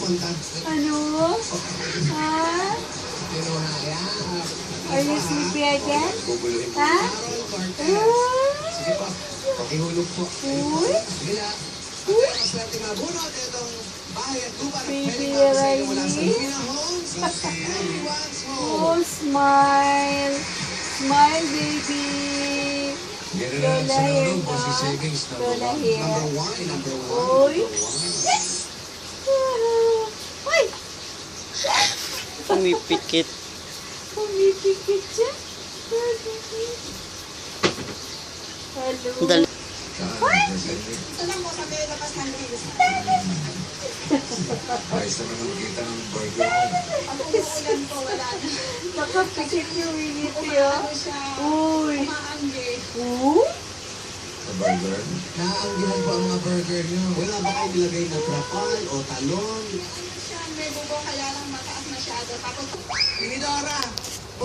Ano? Ha? Are you sleepy again? Ha? Sige po. Pakihulog po. Uy? Sige na. At maswerte mabunot itong bahay at lupa na Baby pwede para sa inyo mula sa Riley. Lumina Homes. Everyone's home. Oh, smile. Smile, baby. Lola here na. Lola here. Number one. Uy. Uy! Pumipikit. Pumipikit siya. Hello. Dali. Ito lang po sabi labas ng bilis. Ayos naman ang kita ng burger. Ang umuulan po, wala na. Nakapikit yung winiti, ah. Ano siya? Uy. Umaanggi. Uy? Sa burger. Naanggihan po ang mga burger niyo. Wala ba kayo nilagay na trapal o talon? Ano siya? May bubong kaya lang mataas masyado. Tapos